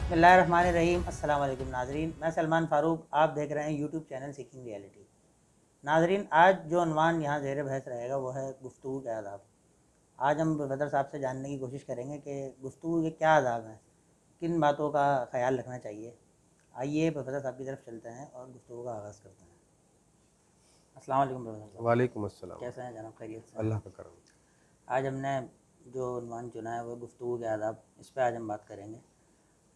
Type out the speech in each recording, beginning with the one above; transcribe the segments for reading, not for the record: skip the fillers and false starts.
بسم اللہ الرحمن الرحیم۔ السلام علیکم ناظرین، میں سلمان فاروق، آپ دیکھ رہے ہیں یوٹیوب چینل سیکنگ ریئلٹی۔ ناظرین، آج جو عنوان یہاں زیر بحث رہے گا وہ ہے گفتگو کے آداب۔ آج ہم پروفیسر صاحب سے جاننے کی کوشش کریں گے کہ گفتگو کے کیا آداب ہیں، کن باتوں کا خیال رکھنا چاہیے۔ آئیے پروفیسر صاحب کی طرف چلتے ہیں اور گفتگو کا آغاز کرتے ہیں۔ السلام علیکم پروفیسر صاحب، وعلیکم السلام۔ کیسے ہیں جناب؟ خیریت سے؟ اللہ کا کرم۔ آج ہم نے جو عنوان چنا ہے وہ گفتگو کے آداب، اس پہ آج ہم بات کریں گے۔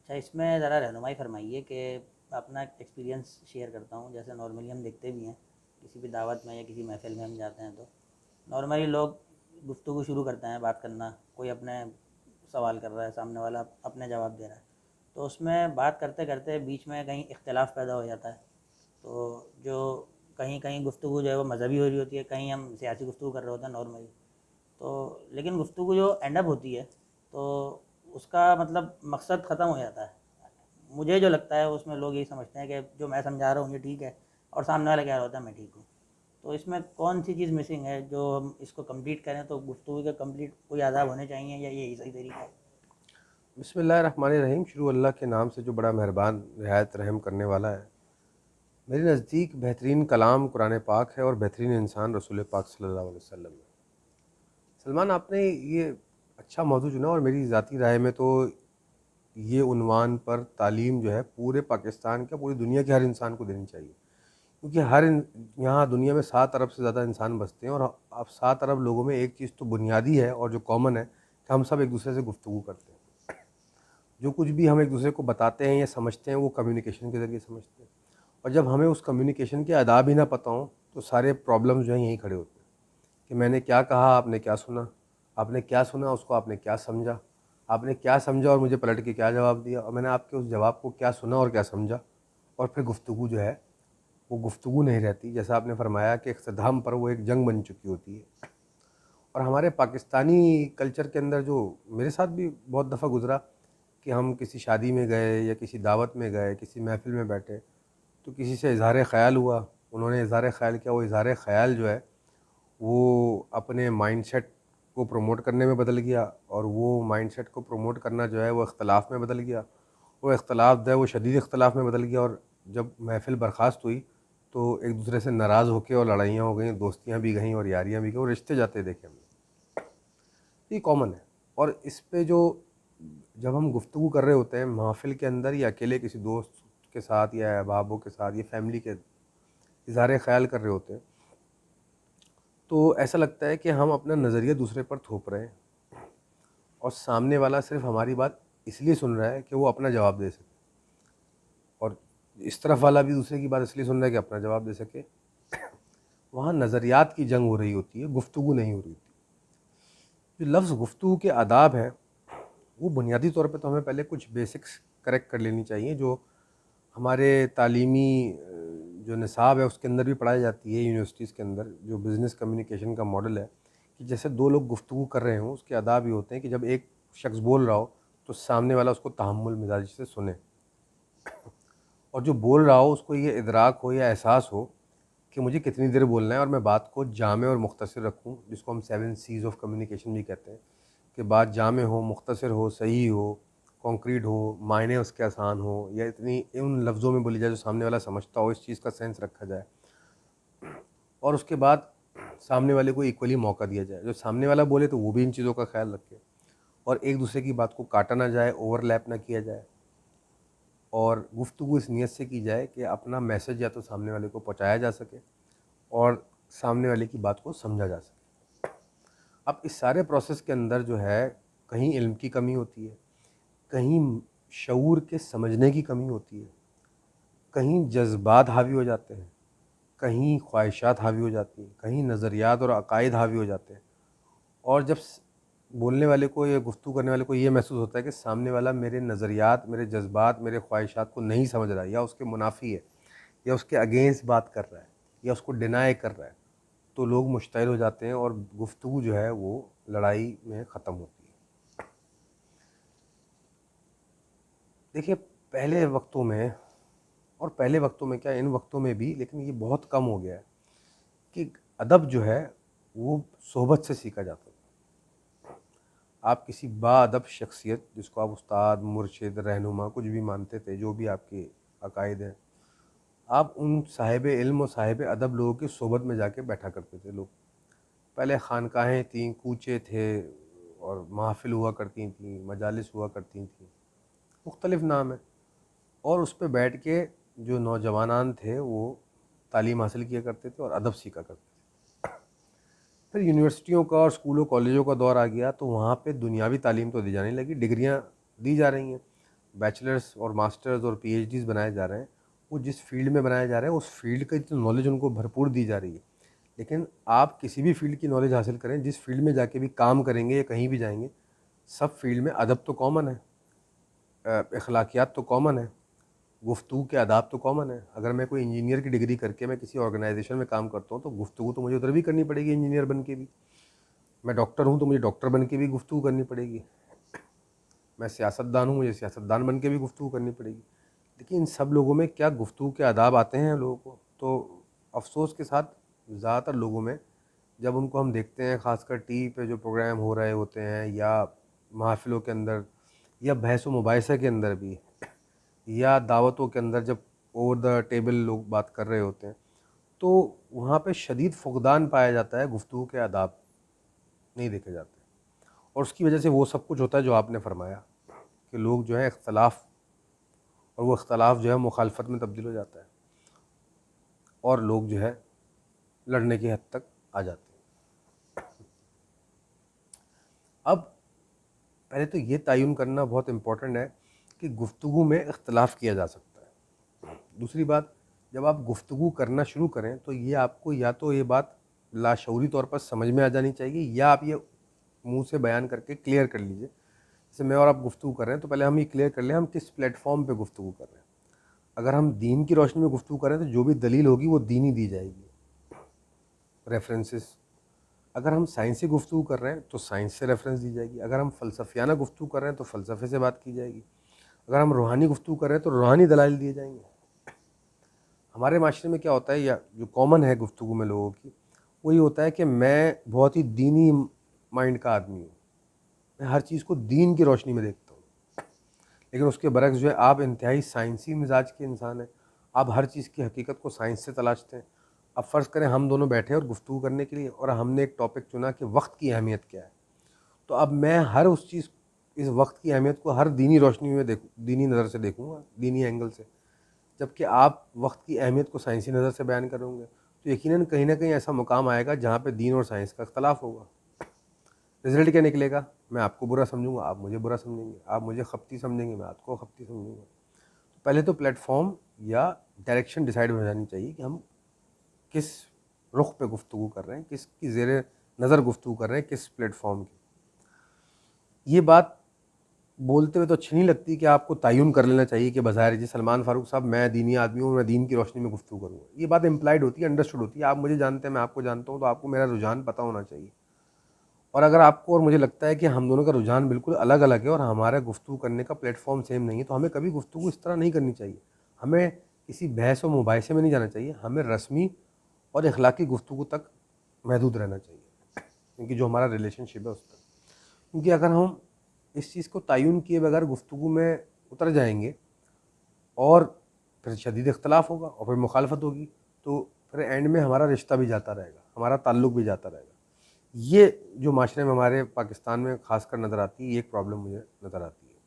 اچھا، اس میں ذرا رہنمائی فرمائیے کہ اپنا ایکسپیرینس شیئر کرتا ہوں۔ جیسے نارملی ہم دیکھتے بھی ہیں کسی بھی دعوت میں یا کسی محفل میں ہم جاتے ہیں تو نارملی لوگ گفتگو شروع کرتے ہیں، بات کرنا، کوئی اپنے سوال کر رہا ہے، سامنے والا اپنے جواب دے رہا ہے، تو اس میں بات کرتے کرتے بیچ میں کہیں اختلاف پیدا ہو جاتا ہے، تو جو کہیں کہیں گفتگو جو ہے وہ مذہبی ہو رہی ہوتی ہے، کہیں ہم سیاسی گفتگو کر رہے ہوتے ہیں نارملی، تو لیکن گفتگو جو اینڈ اپ ہوتی ہے تو اس کا مطلب مقصد ختم ہو جاتا ہے۔ مجھے جو لگتا ہے اس میں لوگ یہی سمجھتے ہیں کہ جو میں سمجھا رہا ہوں یہ ٹھیک ہے اور سامنے والا کہہ رہا ہوتا ہے میں ٹھیک ہوں۔ تو اس میں کون سی چیز مسنگ ہے جو ہم اس کو کمپلیٹ کریں؟ تو گفتگو کے کمپلیٹ کوئی آداب ہونے چاہیے یا یہی صحیح طریقہ ہے؟ بسم اللہ الرحمن الرحیم۔ شروع اللہ کے نام سے جو بڑا مہربان نہایت رحم کرنے والا ہے۔ میرے نزدیک بہترین کلام قرآن پاک ہے اور بہترین انسان رسول پاک صلی اللہ علیہ وسلم ہے۔ سلمان، آپ نے یہ اچھا موضوع چنا، اور میری ذاتی رائے میں تو یہ عنوان پر تعلیم جو ہے پورے پاکستان کا، پوری دنیا کے ہر انسان کو دینی چاہیے، کیونکہ یہاں دنیا میں 7 ارب سے زیادہ انسان بستے ہیں، اور اب 7 ارب لوگوں میں ایک چیز تو بنیادی ہے اور جو کامن ہے کہ ہم سب ایک دوسرے سے گفتگو کرتے ہیں۔ جو کچھ بھی ہم ایک دوسرے کو بتاتے ہیں یا سمجھتے ہیں وہ کمیونیکیشن کے ذریعے سمجھتے ہیں، اور جب ہمیں اس کمیونیکیشن کے آداب ہی نہ پتہ ہوں تو سارے پرابلمز جو ہیں یہیں کھڑے ہوتے ہیں کہ میں نے کیا کہا، آپ نے کیا سنا، آپ نے کیا سنا اس کو آپ نے کیا سمجھا، آپ نے کیا سمجھا اور مجھے پلٹ کے کیا جواب دیا، اور میں نے آپ کے اس جواب کو کیا سنا اور کیا سمجھا، اور پھر گفتگو جو ہے وہ گفتگو نہیں رہتی۔ جیسا آپ نے فرمایا کہ اختتام پر وہ ایک جنگ بن چکی ہوتی ہے۔ اور ہمارے پاکستانی کلچر کے اندر جو میرے ساتھ بھی بہت دفعہ گزرا کہ ہم کسی شادی میں گئے یا کسی دعوت میں گئے، کسی محفل میں بیٹھے، تو کسی سے اظہار خیال ہوا، انہوں نے اظہار خیال کیا، وہ اظہار خیال جو ہے وہ اپنے مائنڈ سیٹ کو پروموٹ کرنے میں بدل گیا، اور وہ مائنڈ سیٹ کو پروموٹ کرنا جو ہے وہ اختلاف میں بدل گیا، وہ اختلاف جو ہے وہ شدید اختلاف میں بدل گیا، اور جب محفل برخاست ہوئی تو ایک دوسرے سے ناراض ہو کے اور لڑائیاں ہو گئیں، دوستیاں بھی گئیں اور یاریاں بھی گئیں، اور رشتے جاتے دیکھے ہم نے۔ یہ کامن ہے، اور اس پہ جو جب ہم گفتگو کر رہے ہوتے ہیں محفل کے اندر یا اکیلے کسی دوست کے ساتھ یا احبابوں کے ساتھ یا فیملی کے اظہار خیال کر رہے ہوتے ہیں، تو ایسا لگتا ہے کہ ہم اپنا نظریہ دوسرے پر تھوپ رہے ہیں، اور سامنے والا صرف ہماری بات اس لیے سن رہا ہے کہ وہ اپنا جواب دے سکے، اور اس طرف والا بھی دوسرے کی بات اس لیے سن رہا ہے کہ اپنا جواب دے سکے۔ وہاں نظریات کی جنگ ہو رہی ہوتی ہے، گفتگو نہیں ہو رہی ہوتی۔ جو لفظ گفتگو کے آداب ہیں وہ بنیادی طور پہ تو ہمیں پہلے کچھ بیسکس کریکٹ کر لینی چاہیے، جو ہمارے تعلیمی جو نصاب ہے اس کے اندر بھی پڑھائی جاتی ہے یونیورسٹیز کے اندر، جو بزنس کمیونیکیشن کا ماڈل ہے، کہ جیسے دو لوگ گفتگو کر رہے ہوں، اس کے آداب یہ ہوتے ہیں کہ جب ایک شخص بول رہا ہو تو سامنے والا اس کو تحمل مزاجی سے سنے، اور جو بول رہا ہو اس کو یہ ادراک ہو یا احساس ہو کہ مجھے کتنی دیر بولنا ہے، اور میں بات کو جامع اور مختصر رکھوں، جس کو ہم 7 C's آف کمیونیکیشن بھی کہتے ہیں، کہ بات جامع ہو، مختصر ہو، صحیح ہو، کانکریٹ ہو، معنی اس کے آسان ہو، یا اتنی ان لفظوں میں بولی جائے جو سامنے والا سمجھتا ہو، اس چیز کا سینس رکھا جائے، اور اس کے بعد سامنے والے کو ایکولی موقع دیا جائے، جو سامنے والا بولے تو وہ بھی ان چیزوں کا خیال رکھے، اور ایک دوسرے کی بات کو کاٹا نہ جائے، اوور لیپ نہ کیا جائے، اور گفتگو اس نیت سے کی جائے کہ اپنا میسج یا تو سامنے والے کو پہنچایا جا سکے اور سامنے والے کی بات کو سمجھا جا سکے۔ اب اس سارے پروسیس کے اندر جو ہے کہیں علم کی کمی ہوتی ہے، کہیں شعور کے سمجھنے کی کمی ہوتی ہے، کہیں جذبات حاوی ہو جاتے ہیں، کہیں خواہشات حاوی ہو جاتی ہیں، کہیں نظریات اور عقائد حاوی ہو جاتے ہیں، اور جب بولنے والے کو یا گفتگو کرنے والے کو یہ محسوس ہوتا ہے کہ سامنے والا میرے نظریات، میرے جذبات، میرے خواہشات کو نہیں سمجھ رہا ہے، یا اس کے منافی ہے، یا اس کے اگینسٹ بات کر رہا ہے، یا اس کو ڈینائی کر رہا ہے، تو لوگ مشتعل ہو جاتے ہیں اور گفتگو جو ہے وہ لڑائی میں ختم ہوتی ہے۔ دیکھیے، پہلے وقتوں میں، اور پہلے وقتوں میں کیا ان وقتوں میں بھی، لیکن یہ بہت کم ہو گیا ہے کہ ادب جو ہے وہ صحبت سے سیکھا جاتا ہے۔ آپ کسی باادب شخصیت جس کو آپ استاد، مرشد، رہنما کچھ بھی مانتے تھے، جو بھی آپ کے عقائد ہیں، آپ ان صاحب علم و صاحب ادب لوگوں کی صحبت میں جا کے بیٹھا کرتے تھے. لوگ پہلے خانقاہیں تھیں، کوچے تھے اور محافل ہوا کرتی تھیں، مجالس ہوا کرتی تھیں، مختلف نام ہیں، اور اس پہ بیٹھ کے جو نوجوانان تھے وہ تعلیم حاصل کیا کرتے تھے اور ادب سیکھا کرتے تھے. پھر یونیورسٹیوں کا اور اسکولوں کالجوں کا دور آ گیا تو وہاں پہ دنیاوی تعلیم تو دی جانے لگی، ڈگریاں دی جا رہی ہیں، بیچلرز اور ماسٹرز اور پی ایچ ڈیز بنائے جا رہے ہیں. وہ جس فیلڈ میں بنائے جا رہے ہیں اس فیلڈ کا اتنی نالج ان کو بھرپور دی جا رہی ہے. لیکن آپ کسی بھی فیلڈ کی نالج حاصل کریں، جس فیلڈ میں جا کے بھی کام کریں گے یا کہیں بھی جائیں گے، سب فیلڈ میں ادب تو کامن ہے، اخلاقیات تو کامن ہے، گفتگو کے آداب تو کامن ہے. اگر میں کوئی انجینئر کی ڈگری کر کے میں کسی آرگنائزیشن میں کام کرتا ہوں تو گفتگو تو مجھے ادھر بھی کرنی پڑے گی، انجینئر بن کے بھی. میں ڈاکٹر ہوں تو مجھے ڈاکٹر بن کے بھی گفتگو کرنی پڑے گی. میں سیاستدان ہوں، مجھے سیاستدان بن کے بھی گفتگو کرنی پڑے گی. لیکن ان سب لوگوں میں کیا گفتگو کے آداب آتے ہیں لوگوں کو؟ تو افسوس کے ساتھ زیادہ تر لوگوں میں جب ان کو ہم دیکھتے ہیں، خاص کر ٹی وی پہ جو پروگرام ہو رہے ہوتے ہیں یا محافلوں کے اندر یا بحث و مباحثہ کے اندر بھی یا دعوتوں کے اندر جب اوور دا ٹیبل لوگ بات کر رہے ہوتے ہیں، تو وہاں پہ شدید فقدان پایا جاتا ہے، گفتگو کے آداب نہیں دیکھے جاتے. اور اس کی وجہ سے وہ سب کچھ ہوتا ہے جو آپ نے فرمایا کہ لوگ جو ہے اختلاف، اور وہ اختلاف جو ہے مخالفت میں تبدیل ہو جاتا ہے اور لوگ جو ہے لڑنے کی حد تک آ جاتے ہیں. اب پہلے تو یہ تعین کرنا بہت امپورٹنٹ ہے کہ گفتگو میں اختلاف کیا جا سکتا ہے. دوسری بات، جب آپ گفتگو کرنا شروع کریں تو یہ آپ کو یا تو یہ بات لاشعوری طور پر سمجھ میں آ جانی چاہیے، یا آپ یہ منہ سے بیان کر کے کلیئر کر لیجئے. جیسے میں اور آپ گفتگو کر رہے ہیں تو پہلے ہم یہ کلیئر کر لیں ہم کس پلیٹ فارم پہ گفتگو کر رہے ہیں. اگر ہم دین کی روشنی میں گفتگو کریں تو جو بھی دلیل ہوگی وہ دینی دی جائے گی، ریفرنسز. اگر ہم سائنسی گفتگو کر رہے ہیں تو سائنس سے ریفرنس دی جائے گی. اگر ہم فلسفیانہ گفتگو کر رہے ہیں تو فلسفے سے بات کی جائے گی. اگر ہم روحانی گفتگو کر رہے ہیں تو روحانی دلائل دیے جائیں گے. ہمارے معاشرے میں کیا ہوتا ہے، یا جو کامن ہے گفتگو میں لوگوں کی، وہ یہ ہوتا ہے کہ میں بہت ہی دینی مائنڈ کا آدمی ہوں، میں ہر چیز کو دین کی روشنی میں دیکھتا ہوں. لیکن اس کے برعکس جو ہے آپ انتہائی سائنسی مزاج کے انسان ہیں، آپ ہر چیز کی حقیقت کو سائنس سے تلاشتے ہیں. اب فرض کریں ہم دونوں بیٹھے اور گفتگو کرنے کے لیے، اور ہم نے ایک ٹاپک چنا کہ وقت کی اہمیت کیا ہے. تو اب میں ہر اس چیز، اس وقت کی اہمیت کو ہر دینی روشنی میں دینی نظر سے دیکھوں گا، دینی اینگل سے. جبکہ آپ وقت کی اہمیت کو سائنسی نظر سے بیان کریں گے تو یقیناً کہیں نہ کہیں ایسا مقام آئے گا جہاں پہ دین اور سائنس کا اختلاف ہوگا. رزلٹ کیا نکلے گا؟ میں آپ کو برا سمجھوں گا، آپ مجھے برا سمجھیں گے، آپ مجھے خپتی سمجھیں گے، میں آپ کو خپتی سمجھوں گا. پہلے تو پلیٹ فارم یا ڈائریکشن ڈیسائیڈ ہو جانی چاہیے کہ ہم کس رخ پہ گفتگو کر رہے ہیں، کس کی زیر نظر گفتگو کر رہے ہیں، کس پلیٹ فارم کی. یہ بات بولتے ہوئے تو اچھی نہیں لگتی کہ آپ کو تعین کر لینا چاہیے کہ بظاہر جی سلمان فاروق صاحب میں دینی آدمی ہوں، میں دین کی روشنی میں گفتگو کروں گا. یہ بات امپلائڈ ہوتی ہے، انڈرسٹوڈ ہوتی ہے. آپ مجھے جانتے ہیں، میں آپ کو جانتا ہوں، تو آپ کو میرا رجحان پتہ ہونا چاہیے. اور اگر آپ کو اور مجھے لگتا ہے کہ ہم دونوں کا رجحان بالکل الگ الگ ہے اور ہمارا گفتگو کرنے کا پلیٹ فارم سیم نہیں ہے، تو ہمیں کبھی گفتگو اس طرح نہیں کرنی چاہیے. ہمیں کسی بحث و مباحثے میں نہیں جانا چاہیے، ہمیں رسمی اور اخلاقی گفتگو تک محدود رہنا چاہیے، کیونکہ جو ہمارا ریلیشن شپ ہے اس تک. کیونکہ اگر ہم اس چیز کو تعین کیے بغیر گفتگو میں اتر جائیں گے اور پھر شدید اختلاف ہوگا اور پھر مخالفت ہوگی، تو پھر اینڈ میں ہمارا رشتہ بھی جاتا رہے گا، ہمارا تعلق بھی جاتا رہے گا. یہ جو معاشرے میں ہمارے پاکستان میں خاص کر نظر آتی ہے، یہ ایک پرابلم مجھے نظر آتی ہے.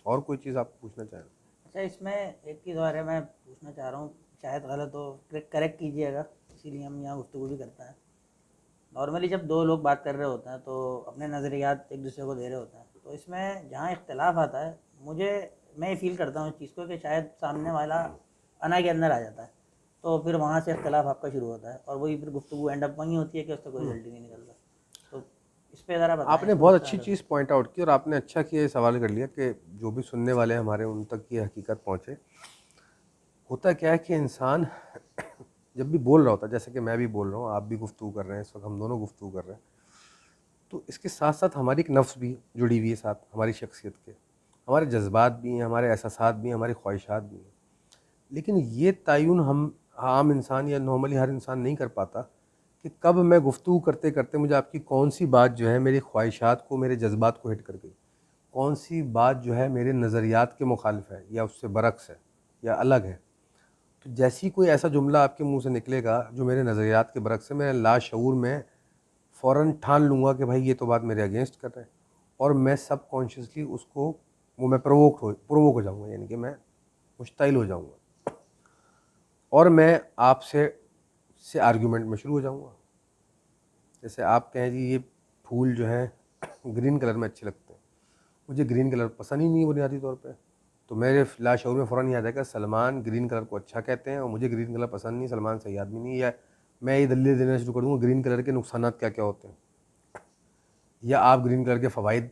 اور کوئی چیز آپ پوچھنا چاہیں؟ اچھا، اس میں ایک چیز اور ہے، میں پوچھنا چاہ رہا ہوں، شاید غلط ہو، کریکٹ کیجیے گا، اسی لیے ہم یہاں گفتگو بھی کرتے ہیں. نارملی جب دو لوگ بات کر رہے ہوتے ہیں تو اپنے نظریات ایک دوسرے کو دے رہے ہوتے ہیں، تو اس میں جہاں اختلاف آتا ہے، میں یہ فیل کرتا ہوں اس چیز کو کہ شاید سامنے والا انا کے اندر آ جاتا ہے، تو پھر وہاں سے اختلاف آپ کا شروع ہوتا ہے اور وہی پھر گفتگو اینڈ اپ وہیں ہوتی ہے کہ اس سے کوئی رزلٹ ہی نہیں نکلتا. تو اس پہ ذرا بتائیں آپ نے اس کو بہت کس طرح اچھی کر چیز سکتے پوائنٹ آؤٹ کی، اور آپ نے اچھا کیا یہ سوال کر لیا کہ جو بھی سننے والے ہیں ہمارے ان تک یہ حقیقت پہنچے. ہوتا کیا ہے کہ انسان جب بھی بول رہا ہوتا ہے، جیسے کہ میں بھی بول رہا ہوں، آپ بھی گفتگو کر رہے ہیں، اس وقت ہم دونوں گفتگو کر رہے ہیں، تو اس کے ساتھ ساتھ ہماری ایک نفس بھی جڑی ہوئی ہے ساتھ ہماری شخصیت کے، ہمارے جذبات بھی ہیں، ہمارے احساسات بھی ہیں، ہماری خواہشات بھی ہیں. لیکن یہ تعین ہم عام انسان یا نارملی ہر انسان نہیں کر پاتا کہ کب میں گفتگو کرتے کرتے مجھے آپ کی کون سی بات جو ہے میری خواہشات کو، میرے جذبات کو ہٹ کر گئی، کون سی بات جو ہے میرے نظریات کے مخالف ہے یا اس سے برعکس ہے یا الگ ہے. تو جیسی کوئی ایسا جملہ آپ کے منہ سے نکلے گا جو میرے نظریات کے برعکس ہے، میں لاشعور میں فوراً ٹھان لوں گا کہ بھائی یہ تو بات میرے اگینسٹ کر رہے ہیں، اور میں سب کانشیسلی اس کو میں پرووک ہو جاؤں گا، یعنی کہ میں مشتعل ہو جاؤں گا اور میں آپ سے آرگیومنٹ میں شروع ہو جاؤں گا. جیسے آپ کہیں جی یہ پھول جو ہیں گرین کلر میں اچھے لگتے ہیں، مجھے گرین کلر پسند ہی نہیں بنیادی طور پہ، تو میرے لاشعور میں فوراً یاد ہے کہ سلمان گرین کلر کو اچھا کہتے ہیں اور مجھے گرین کلر پسند نہیں، سلمان صحیح آدمی نہیں. یا میں یہ دلیل دینا شروع کر دوں گا گرین کلر کے نقصانات کیا کیا ہوتے ہیں، یا آپ گرین کلر کے فوائد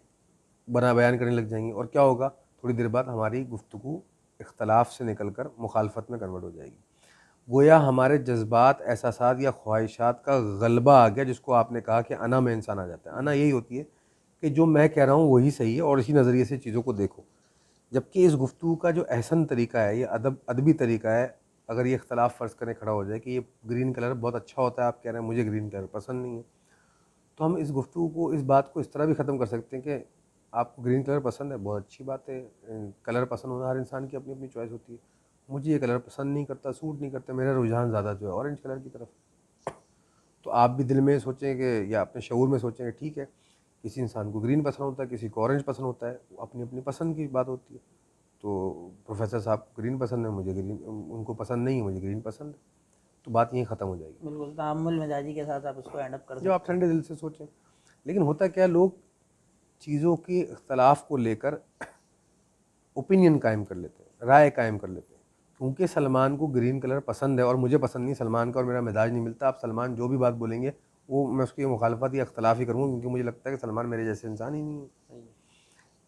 بیان کرنے لگ جائیں گی، اور کیا ہوگا تھوڑی دیر بعد ہماری گفتگو اختلاف سے نکل کر مخالفت میں کنورٹ ہو جائے گی. گویا ہمارے جذبات، احساسات یا خواہشات کا غلبہ آ گیا، جس کو آپ نے کہا کہ انا میں انسان آ جاتا ہے. انا یہی ہوتی ہے کہ جو میں کہہ رہا ہوں وہی صحیح ہے اور اسی نظریے سے چیزوں کو دیکھو. جبکہ اس گفتگو کا جو احسن طریقہ ہے، یہ ادبی طریقہ ہے، اگر یہ اختلاف فرض کریں کھڑا ہو جائے کہ یہ گرین کلر بہت اچھا ہوتا ہے، آپ کہہ رہے ہیں مجھے گرین کلر پسند نہیں ہے، تو ہم اس گفتگو کو، اس بات کو اس طرح بھی ختم کر سکتے ہیں کہ آپ کو گرین کلر پسند ہے، بہت اچھی بات ہے، کلر پسند ہونا ہر انسان کی اپنی اپنی چوائس ہوتی ہے. مجھے یہ کلر پسند نہیں کرتا، سوٹ نہیں کرتا، میرا رجحان زیادہ جو ہے اورنج کلر کی طرف. تو آپ بھی دل میں سوچیں کہ یا اپنے شعور میں سوچیں کہ ٹھیک ہے، کسی انسان کو گرین پسند ہوتا ہے، کسی کو اورنج پسند ہوتا ہے، اپنی اپنی پسند کی بات ہوتی ہے. تو پروفیسر صاحب کو گرین پسند ہے، مجھے گرین، ان کو پسند نہیں ہے، مجھے گرین پسند ہے، تو بات یہیں ختم ہو جائے گی. بالکل تعامل مزاجی کے ساتھ آپ اس کو اینڈ اپ کر جو سکتے آپ ٹھنڈے دل سے سوچیں. لیکن ہوتا کیا، لوگ چیزوں کے اختلاف کو لے کر اوپینین قائم کر لیتے ہیں، رائے قائم کر لیتے ہیں. کیونکہ سلمان کو گرین کلر پسند ہے اور مجھے پسند نہیں، سلمان کا اور میرا مزاج نہیں ملتا، آپ سلمان جو بھی بات بولیں گے وہ میں اس کی مخالفت یا اختلاف ہی کروں گا، کیونکہ مجھے لگتا ہے کہ سلمان میرے جیسے انسان ہی نہیں ہے.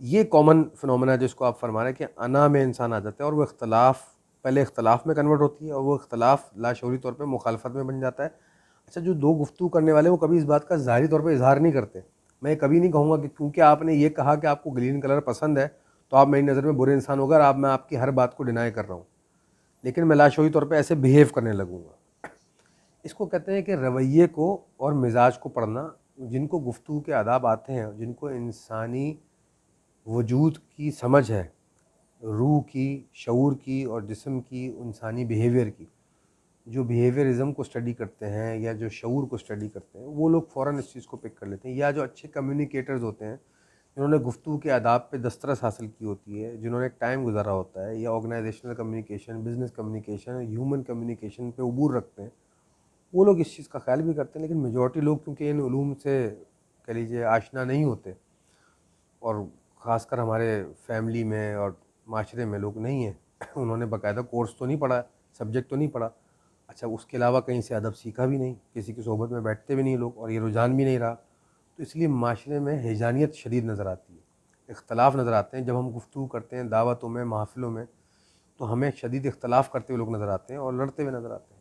یہ کامن فنومنا ہے جس کو آپ فرما رہے ہیں کہ انا میں انسان آ جاتا ہے، اور وہ اختلاف پہلے اختلاف میں کنورٹ ہوتی ہے اور وہ اختلاف لاشعوری طور پہ مخالفت میں بن جاتا ہے. اچھا، جو دو گفتگو کرنے والے وہ کبھی اس بات کا ظاہری طور پہ اظہار نہیں کرتے. میں کبھی نہیں کہوں گا کہ کیونکہ آپ نے یہ کہا کہ آپ کو گرین کلر پسند ہے تو آپ میری نظر میں برے انسان ہو گئے اور میں آپ کی ہر بات کو ڈینائی کر رہا ہوں، لیکن میں لاشعوری طور پہ ایسے بیہیو کرنے لگوں گا. اس کو کہتے ہیں کہ رویے کو اور مزاج کو پڑھنا. جن کو گفتگو کے آداب آتے ہیں، جن کو انسانی وجود کی سمجھ ہے، روح کی، شعور کی اور جسم کی، انسانی بیہیویئر کی، جو بیہیویئرزم کو اسٹڈی کرتے ہیں یا جو شعور کو اسٹڈی کرتے ہیں، وہ لوگ فوراً اس چیز کو پک کر لیتے ہیں. یا جو اچھے کمیونیکیٹرز ہوتے ہیں، جنہوں نے گفتگو کے آداب پہ دسترس حاصل کی ہوتی ہے، جنہوں نے ایک ٹائم گزارا ہوتا ہے، یا organisational communication, business communication, human communication پہ عبور رکھتے ہیں، وہ لوگ اس چیز کا خیال بھی کرتے ہیں. لیکن میجورٹی لوگ کیونکہ ان علوم سے کہہ لیجیے آشنا نہیں ہوتے، اور خاص کر ہمارے فیملی میں اور معاشرے میں لوگ نہیں ہیں، انہوں نے باقاعدہ کورس تو نہیں پڑھا، سبجیکٹ تو نہیں پڑھا، اچھا اس کے علاوہ کہیں سے ادب سیکھا بھی نہیں، کسی کی صحبت میں بیٹھتے بھی نہیں لوگ، اور یہ رجحان بھی نہیں رہا، تو اس لیے معاشرے میں ہیجانیت شدید نظر آتی ہے، اختلاف نظر آتے ہیں. جب ہم گفتگو کرتے ہیں دعوتوں میں، محفلوں میں، تو ہمیں شدید اختلاف کرتے ہوئے لوگ نظر آتے ہیں اور لڑتے ہوئے نظر آتے ہیں.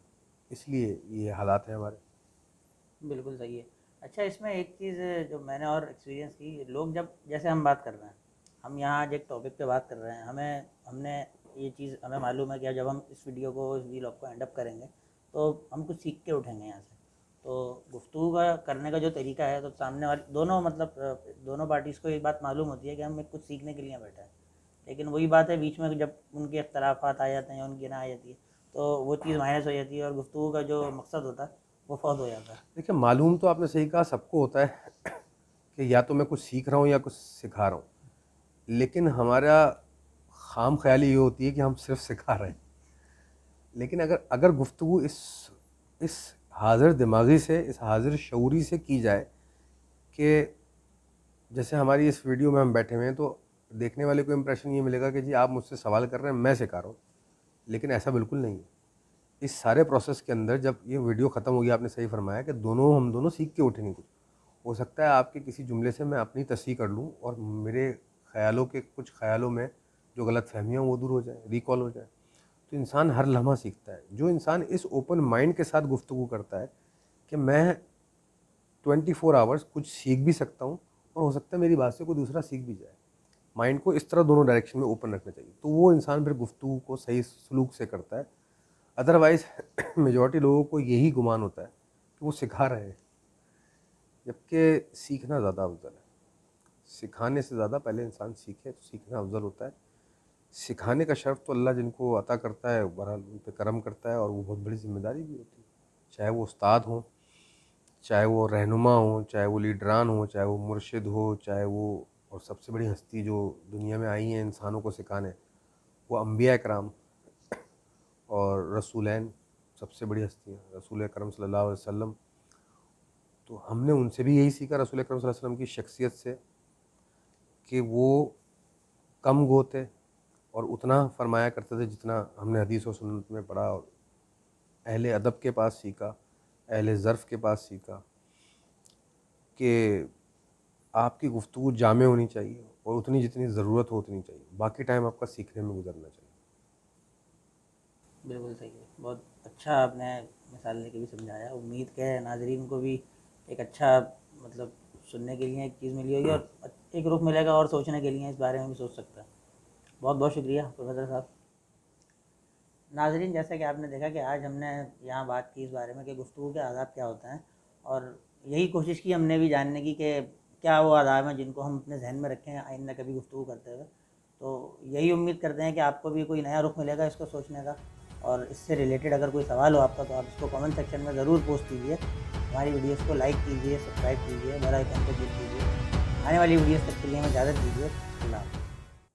اس لیے یہ حالات ہیں ہمارے. بالکل صحیح ہے. اچھا، اس میں ایک چیز جو میں نے اور ایکسپیرینس کی، لوگ جب جیسے ہم بات کر رہے ہیں، ہم یہاں آج ایک ٹاپک پہ بات کر رہے ہیں، ہم نے یہ چیز ہمیں معلوم ہے کہ جب ہم اس ویڈیو کو، اس ویلاگ کو اینڈ اپ کریں گے تو ہم کچھ سیکھ کے اٹھیں گے یہاں سے. تو گفتگو کا کرنے کا جو طریقہ ہے، تو سامنے والے دونوں پارٹیز کو یہ بات معلوم ہوتی ہے کہ ہم کچھ سیکھنے کے لیے بیٹھے ہیں. لیکن وہی بات ہے، بیچ میں جب ان کے اختلافات آ جاتے ہیں یا ان کی نہ آ جاتی ہے تو وہ چیز مائنس ہو جاتی ہے اور گفتگو کا جو مقصد ہوتا ہے وہ فوت ہو جاتا ہے. دیکھیں، معلوم تو آپ نے صحیح کہا، سب کو ہوتا ہے کہ یا تو میں کچھ سیکھ رہا ہوں یا کچھ سکھا رہا ہوں، لیکن ہمارا خام خیالی یہ ہوتی ہے کہ ہم صرف سکھا رہے ہیں. لیکن اگر گفتگو اس حاضر دماغی سے، اس حاضر شعوری سے کی جائے کہ جیسے ہماری اس ویڈیو میں ہم بیٹھے ہوئے ہیں، تو دیکھنے والے کو امپریشن یہ ملے گا کہ جی آپ مجھ سے سوال کر رہے ہیں، میں سکھا رہا ہوں، لیکن ایسا بالکل نہیں ہے. اس سارے پروسیس کے اندر جب یہ ویڈیو ختم ہوگی، آپ نے صحیح فرمایا کہ ہم دونوں سیکھ کے اٹھیں گے. کچھ ہو سکتا ہے آپ کے کسی جملے سے میں اپنی تصحیح کر لوں اور میرے کچھ خیالوں میں جو غلط فہمیاں وہ دور ہو جائیں، ریکال ہو جائے. تو انسان ہر لمحہ سیکھتا ہے. جو انسان اس اوپن مائنڈ کے ساتھ گفتگو کرتا ہے کہ میں 24 آورس کچھ سیکھ بھی سکتا ہوں اور ہو سکتا ہے میری بات سے کوئی دوسرا سیکھ بھی جائے، مائنڈ کو اس طرح دونوں ڈائریکشن میں اوپن رکھنا چاہیے، تو وہ انسان پھر گفتگو کو صحیح سلوک سے کرتا ہے. ادروائز میجورٹی لوگوں کو یہی گمان ہوتا ہے کہ وہ سکھا رہے ہیں، جبکہ سیکھنا زیادہ افضل ہے. سکھانے سے زیادہ پہلے انسان سیکھے تو سیکھنا افضل ہوتا ہے. سکھانے کا شرف تو اللہ جن کو عطا کرتا ہے بہرحال ان پہ کرم کرتا ہے، اور وہ بہت بڑی ذمہ داری بھی ہوتی ہے. چاہے وہ استاد ہوں، چاہے وہ رہنما ہوں، چاہے وہ لیڈران ہوں، چاہے وہ مرشد ہو، چاہے وہ، اور سب سے بڑی ہستی جو دنیا میں آئی ہیں انسانوں کو سکھانے، وہ انبیاء کرام اور رسولین. سب سے بڑی ہستی ہیں رسول اکرم صلی اللہ علیہ وسلم. تو ہم نے ان سے بھی یہی سیکھا، رسول اکرم صلی اللہ علیہ وسلم کی شخصیت سے، کہ وہ کم گو تھے اور اتنا فرمایا کرتے تھے جتنا ہم نے حدیث و سنت میں پڑھا، اور اہل ادب کے پاس سیکھا، اہل ظرف کے پاس سیکھا کہ آپ کی گفتگو جامع ہونی چاہیے اور اتنی جتنی ضرورت ہو اتنی چاہیے، باقی ٹائم آپ کا سیکھنے میں گزرنا چاہیے. بالکل صحیح ہے. بہت اچھا آپ نے مثال لے کے بھی سمجھایا. امید کہ ناظرین کو بھی ایک اچھا مطلب سننے کے لیے ایک چیز ملی ہوگی، اور ایک رخ ملے گا اور سوچنے کے لیے اس بارے میں بھی سوچ سکتا ہے. بہت بہت شکریہ پروفیسر صاحب. ناظرین، جیسا کہ آپ نے دیکھا کہ آج ہم نے یہاں بات کی اس بارے میں کہ گفتگو کے آداب کیا ہوتے ہیں، اور یہی کوشش کی ہم نے بھی جاننے کی کہ کیا وہ آداب ہیں جن کو ہم اپنے ذہن میں رکھیں آئندہ کبھی گفتگو کرتے ہوئے. تو یہی امید کرتے ہیں کہ آپ کو بھی کوئی نیا رخ ملے گا اس کو سوچنے کا. اور اس سے ریلیٹڈ اگر کوئی سوال ہو آپ کا تو آپ اس کو کامنٹ سیکشن میں ضرور پوسٹ کیجیے. ہماری ویڈیوز کو لائک کیجیے، سبسکرائب کیجیے، بیل آئیکن کو کلک کیجیے. آنے والی ویڈیوز تک کے لیے ہمیں اجازت دیجیے. اللہ حافظ.